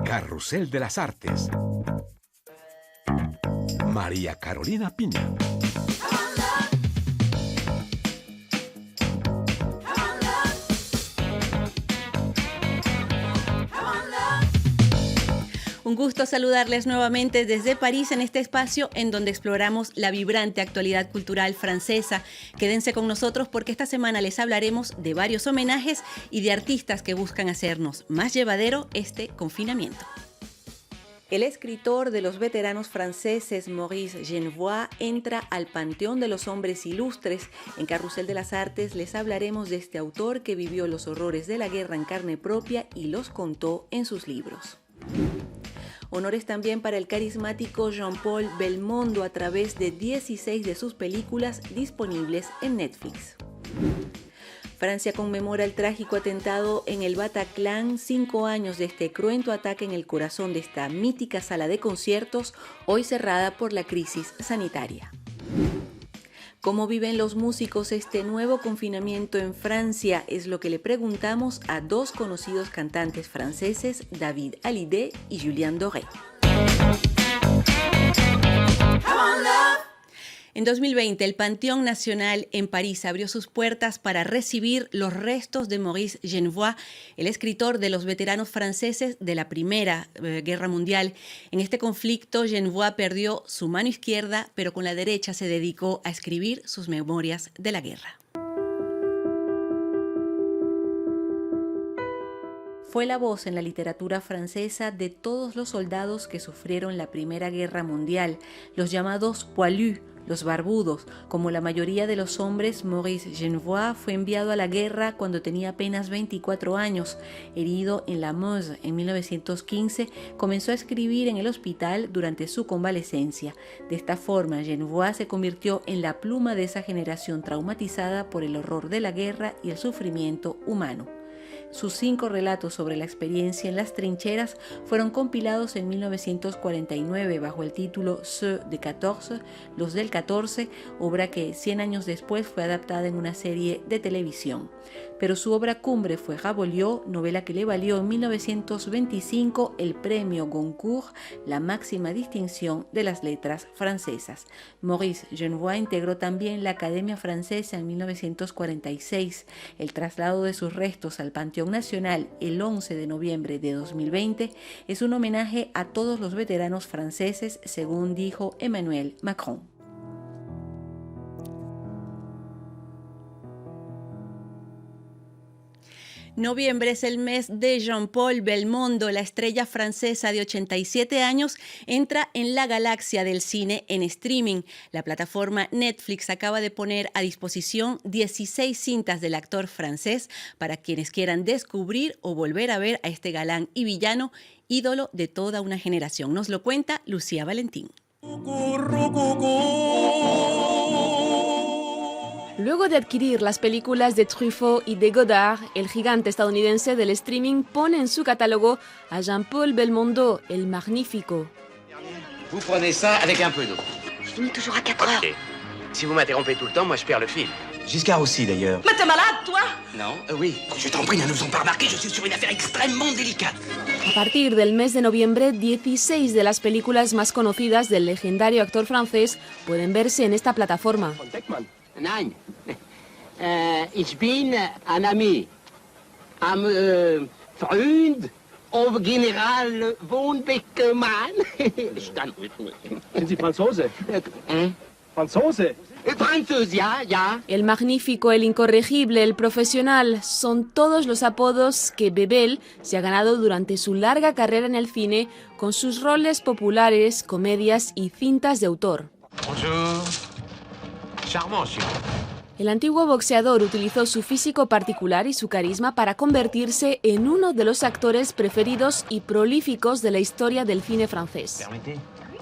Carrusel de las Artes. María Carolina Piña. Un gusto saludarles nuevamente desde París en este espacio en donde exploramos la vibrante actualidad cultural francesa. Quédense con nosotros porque esta semana les hablaremos de varios homenajes y de artistas que buscan hacernos más llevadero este confinamiento. El escritor de los veteranos franceses Maurice Genevoix entra al panteón de los hombres ilustres. En Carrusel de las Artes les hablaremos de este autor que vivió los horrores de la guerra en carne propia y los contó en sus libros. Honores también para el carismático Jean-Paul Belmondo a través de 16 de sus películas disponibles en Netflix. Francia conmemora el trágico atentado en el Bataclan, 5 años de este cruento ataque en el corazón de esta mítica sala de conciertos, hoy cerrada por la crisis sanitaria. ¿Cómo viven los músicos este nuevo confinamiento en Francia? Es lo que le preguntamos a dos conocidos cantantes franceses, David Hallyday y Julien Doré. En 2020, el Panteón Nacional en París abrió sus puertas para recibir los restos de Maurice Genevoix, el escritor de los veteranos franceses de la Primera Guerra Mundial. En este conflicto, Genevoix perdió su mano izquierda, pero con la derecha se dedicó a escribir sus memorias de la guerra. Fue la voz en la literatura francesa de todos los soldados que sufrieron la Primera Guerra Mundial, los llamados poilus, los barbudos. Como la mayoría de los hombres, Maurice Genevoix fue enviado a la guerra cuando tenía apenas 24 años. Herido en la Meuse en 1915, comenzó a escribir en el hospital durante su convalecencia. De esta forma, Genevoix se convirtió en la pluma de esa generación traumatizada por el horror de la guerra y el sufrimiento humano. Sus 5 relatos sobre la experiencia en las trincheras fueron compilados en 1949 bajo el título Ceux de 14, los del 14, obra que 100 años después fue adaptada en una serie de televisión. Pero su obra cumbre fue Rabelais, novela que le valió en 1925 el premio Goncourt, la máxima distinción de las letras francesas. Maurice Genevoix integró también la Academia Francesa en 1946. El traslado de sus restos al Panteón Nacional el 11 de noviembre de 2020 es un homenaje a todos los veteranos franceses, según dijo Emmanuel Macron. Noviembre es el mes de Jean-Paul Belmondo. La estrella francesa de 87 años entra en la galaxia del cine en streaming. La plataforma Netflix acaba de poner a disposición 16 cintas del actor francés para quienes quieran descubrir o volver a ver a este galán y villano, ídolo de toda una generación. Nos lo cuenta Lucía Valentín. Luego de adquirir las películas de Truffaut y de Godard, el gigante estadounidense del streaming pone en su catálogo a Jean-Paul Belmondo, el Magnífico. Vous prenez ça avec un peu d'eau. Je finis toujours à 4 heures. Si vous m'interrompez tout le temps, moi je perds le fil. Giscard aussi, d'ailleurs. Mais t'es malade, toi? Non, oui. Je t'en prie, ne nous ont pas remarqué, je suis sur une affaire extrêmement délicate. A partir del mes de noviembre, 16 de las películas más conocidas del legendario actor francés pueden verse en esta plataforma. Nein, ich bin ein Ami, am Freund of General von Beckermann. Stand mit mir. Sind Sie Franzose? Franzose? Französ, ja. El Magnífico, el Incorregible, el Profesional son todos los apodos que Bebel se ha ganado durante su larga carrera en el cine con sus roles populares, comedias y cintas de autor. Bonjour. Charmant, chico. El antiguo boxeador utilizó su físico particular y su carisma para convertirse en uno de los actores preferidos y prolíficos de la historia del cine francés.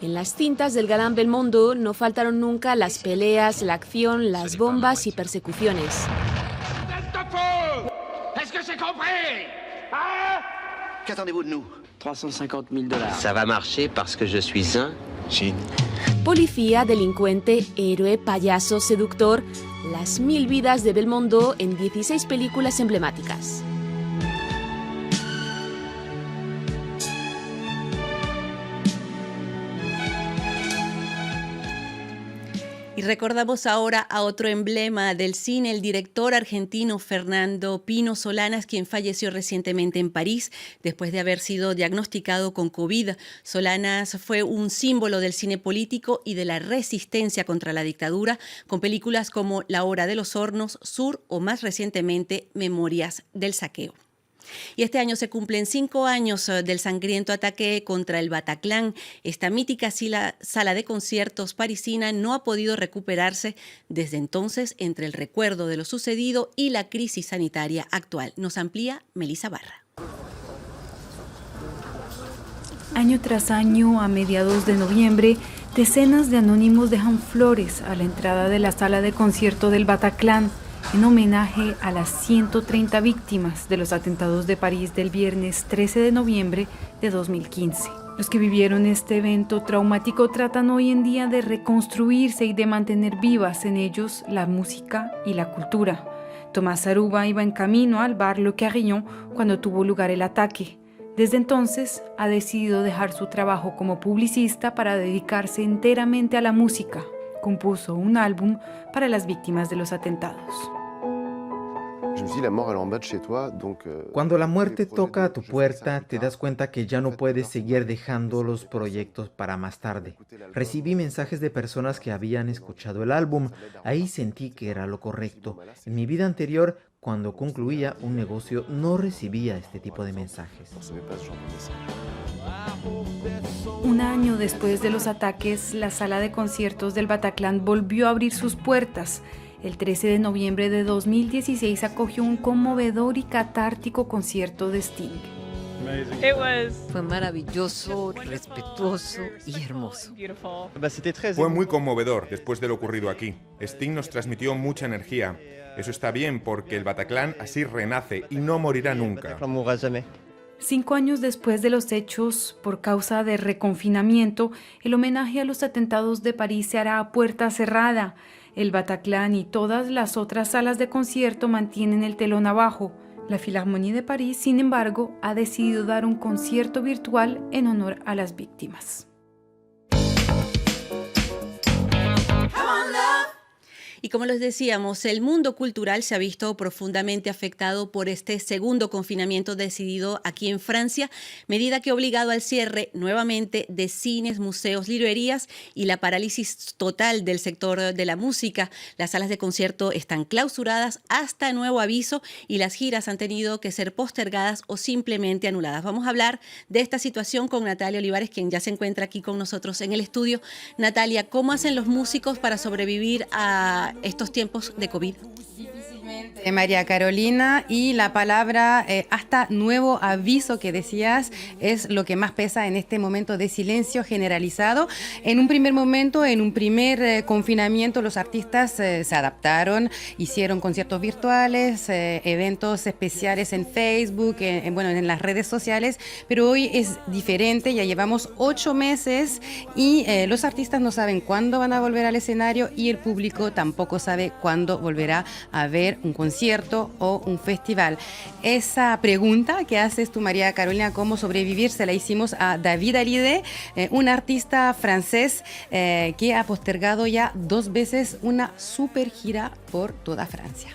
En las cintas del galán Belmondo no faltaron nunca las peleas, la acción, las bombas y persecuciones. Qu'attendez-vous de nous? $350,000. Ça va marcher parce que je suis un Chine. Policía, delincuente, héroe, payaso, seductor, las 1000 vidas de Belmondo en 16 películas emblemáticas. recordamos ahora a otro emblema del cine, el director argentino Fernando Pino Solanas, quien falleció recientemente en París después de haber sido diagnosticado con COVID. Solanas fue un símbolo del cine político y de la resistencia contra la dictadura, con películas como La Hora de los Hornos, Sur o más recientemente Memorias del Saqueo. Y este año se cumplen 5 años del sangriento ataque contra el Bataclan. Esta mítica sala de conciertos parisina no ha podido recuperarse desde entonces entre el recuerdo de lo sucedido y la crisis sanitaria actual. Nos amplía Melissa Barra. Año tras año, a mediados de noviembre, decenas de anónimos dejan flores a la entrada de la sala de concierto del Bataclan, en homenaje a las 130 víctimas de los atentados de París del viernes 13 de noviembre de 2015. Los que vivieron este evento traumático tratan hoy en día de reconstruirse y de mantener vivas en ellos la música y la cultura. Tomás Aruba iba en camino al bar Le Carillon cuando tuvo lugar el ataque. Desde entonces ha decidido dejar su trabajo como publicista para dedicarse enteramente a la música. Compuso un álbum para las víctimas de los atentados. Cuando la muerte toca a tu puerta, te das cuenta que ya no puedes seguir dejando los proyectos para más tarde. Recibí mensajes de personas que habían escuchado el álbum. Ahí sentí que era lo correcto. En mi vida anterior, cuando concluía un negocio, no recibía este tipo de mensajes. Un año después de los ataques, la sala de conciertos del Bataclan volvió a abrir sus puertas. El 13 de noviembre de 2016 acogió un conmovedor y catártico concierto de Sting. Fue maravilloso, respetuoso y hermoso. Fue muy conmovedor después de lo ocurrido aquí. Sting nos transmitió mucha energía. Eso está bien porque el Bataclan así renace y no morirá nunca. 5 años después de los hechos, por causa de reconfinamiento, el homenaje a los atentados de París se hará a puerta cerrada. El Bataclan y todas las otras salas de concierto mantienen el telón abajo. La Philharmonie de París, sin embargo, ha decidido dar un concierto virtual en honor a las víctimas. Y como les decíamos, el mundo cultural se ha visto profundamente afectado por este segundo confinamiento decidido aquí en Francia, medida que ha obligado al cierre nuevamente de cines, museos, librerías y la parálisis total del sector de la música. Las salas de concierto están clausuradas hasta nuevo aviso y las giras han tenido que ser postergadas o simplemente anuladas. Vamos a hablar de esta situación con Natalia Olivares, quien ya se encuentra aquí con nosotros en el estudio. Natalia, ¿cómo hacen los músicos para sobrevivir a estos tiempos de COVID? María Carolina, y la palabra hasta nuevo aviso que decías es lo que más pesa en este momento de silencio generalizado. En un primer momento, en un primer confinamiento, los artistas se adaptaron, hicieron conciertos virtuales, eventos especiales en Facebook, en las redes sociales, pero hoy es diferente. Ya llevamos 8 meses y los artistas no saben cuándo van a volver al escenario y el público tampoco sabe cuándo volverá a ver un concierto o un festival. Esa pregunta que haces tú, María Carolina, cómo sobrevivir, se la hicimos a David Hallyday, un artista francés que ha postergado ya 2 veces una super gira por toda Francia.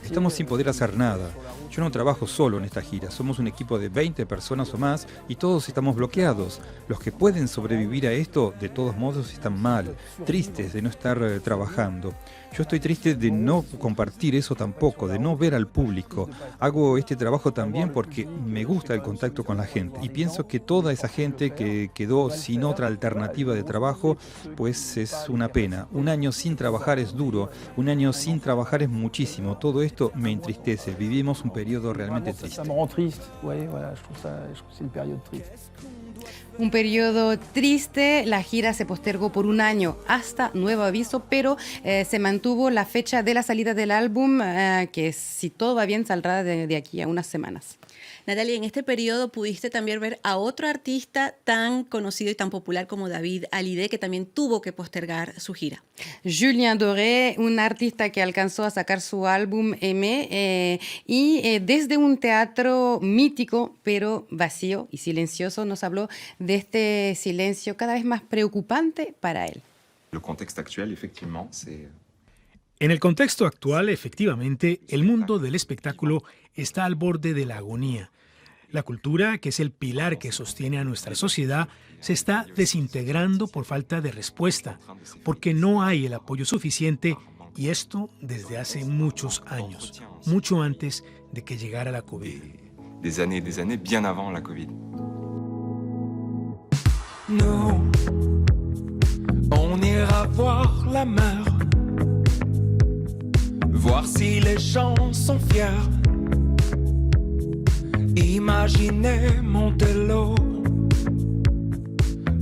Estamos sin poder hacer nada. Yo no trabajo solo en esta gira, somos un equipo de 20 personas o más y todos estamos bloqueados. Los que pueden sobrevivir a esto, de todos modos, están mal, tristes de no estar trabajando. Yo estoy triste de no compartir eso tampoco, de no ver al público. Hago este trabajo también porque me gusta el contacto con la gente y pienso que toda esa gente que quedó sin otra alternativa de trabajo, pues es una pena. Un año sin trabajar es duro, un año sin trabajar es muchísimo. Todo esto me entristece. Vivimos un periodo realmente triste. Un periodo triste, la gira se postergó por un año hasta nuevo aviso, pero se mantuvo la fecha de la salida del álbum, que si todo va bien saldrá de aquí a unas semanas. Natalia, en este periodo pudiste también ver a otro artista tan conocido y tan popular como David Hallyday, que también tuvo que postergar su gira. Julien Doré, un artista que alcanzó a sacar su álbum M, y desde un teatro mítico, pero vacío y silencioso, nos habló de este silencio cada vez más preocupante para él. En el contexto actual, efectivamente, el mundo del espectáculo está al borde de la agonía. La cultura, que es el pilar que sostiene a nuestra sociedad, se está desintegrando por falta de respuesta, porque no hay el apoyo suficiente, y esto desde hace muchos años, mucho antes de que llegara la COVID. Des années bien avant la COVID. Nous, on ira voir la mer, voir si les gens sont fiers. Imaginez Montello,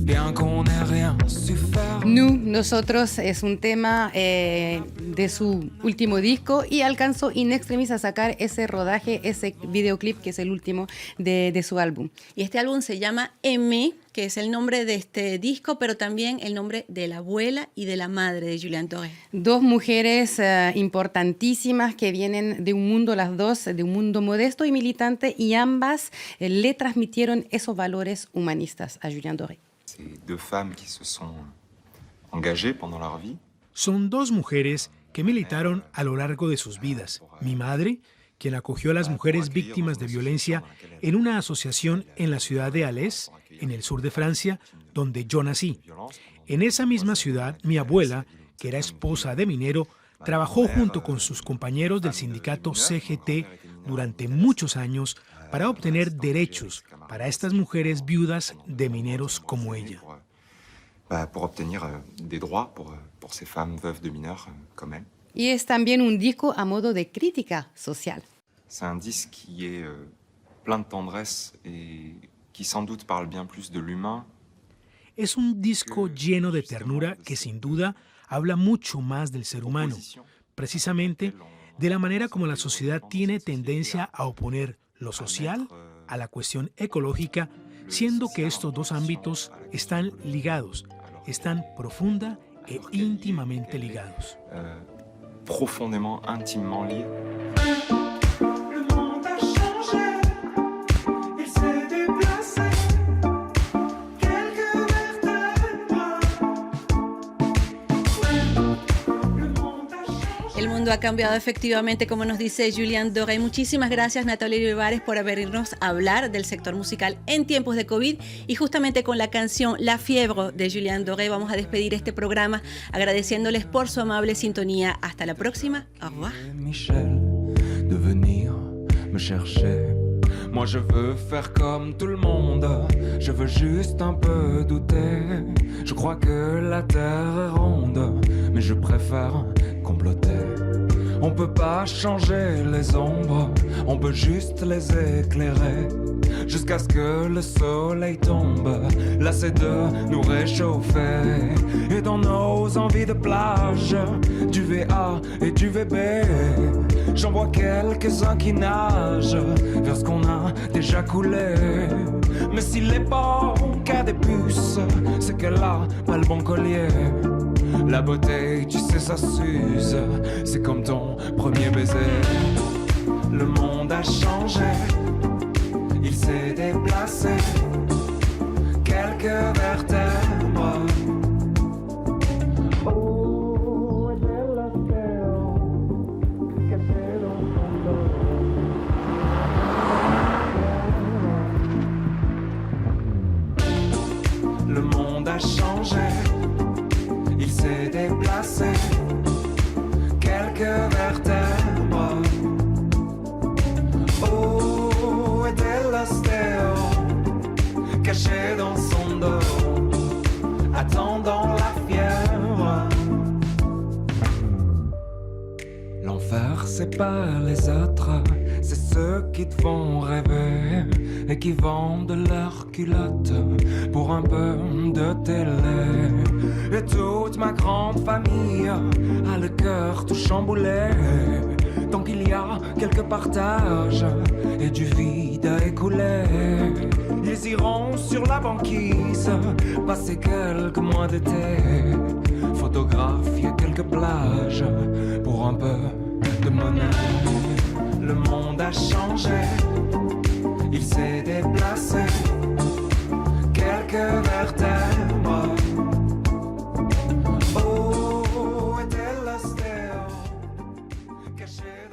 bien qu'on n'ait rien su faire. Nosotros es un tema de su último disco y alcanzó in extremis a sacar ese rodaje, ese videoclip que es el último de su álbum. Y este álbum se llama Aimé, que es el nombre de este disco, pero también el nombre de la abuela y de la madre de Julián Doré. Dos mujeres importantísimas que vienen de un mundo, las dos, de un mundo modesto y militante, y ambas le transmitieron esos valores humanistas a Julián Doré. Deux femmes qui se sont engagées pendant leur vie. Son dos mujeres que militaron a lo largo de sus vidas. Mi madre, quien acogió a las mujeres víctimas de violencia en una asociación en la ciudad de Alès, en el sur de Francia, donde yo nací. En esa misma ciudad, mi abuela, que era esposa de minero, trabajó junto con sus compañeros del sindicato CGT durante muchos años para obtener derechos para estas mujeres viudas de mineros como ella. Pour obtenir des droits pour ces femmes veuves de mineurs comme elle. Y es también un disco a modo de crítica social. C'est un disque qui est plein de tendresse et qui sans doute parle bien plus de l'humain. Es un disco lleno de ternura que sin duda habla mucho más del ser humano, precisamente de la manera como la sociedad tiene tendencia a oponer lo social a la cuestión ecológica, siendo que estos dos ámbitos están ligados, están profunda e íntimamente ligados. Profondément, intimement liés. El mundo ha cambiado efectivamente, como nos dice Julián Doré. Muchísimas gracias, Natalia Olivares, por venirnos a hablar del sector musical en tiempos de COVID. Y justamente con la canción La Fièvre de Julián Doré vamos a despedir este programa agradeciéndoles por su amable sintonía. Hasta la próxima. Au revoir. Michel, de venir me chercher. Moi je veux faire comme tout le monde, je veux juste un peu douter. Je crois que la terre est ronde, mais je préfère comploter. On peut pas changer les ombres, on peut juste les éclairer. Jusqu'à ce que le soleil tombe, lassé de nous réchauffer. Et dans nos envies de plage, du VA et du VB, j'en vois quelques-uns qui nagent vers ce qu'on a déjà coulé. Mais s'il est bon qu'à des puces, c'est qu'elle a pas le bon collier. La beauté, tu sais, ça s'use, c'est comme ton premier baiser. Le monde a changé, il s'est déplacé, quelques vertèbres. Oh, et de la terre, cachée dans son dos. Le monde a changé, il s'est déplacé, quelques vertèbres. Oh, et de l'ostéo, caché dans son dos, attendant la fièvre. L'enfer, c'est pas les autres, c'est ceux qui te font rêver et qui vendent leurs culottes pour un peu de télé. Et toute ma grande famille a le cœur tout chamboulé. Tant qu'il y a quelques partages et du vide à écouler, ils iront sur la banquise passer quelques mois d'été, photographier quelques plages pour un peu de monnaie. Le monde a changé, il s'est déplacé, quelques vertèbres. Oh, caché.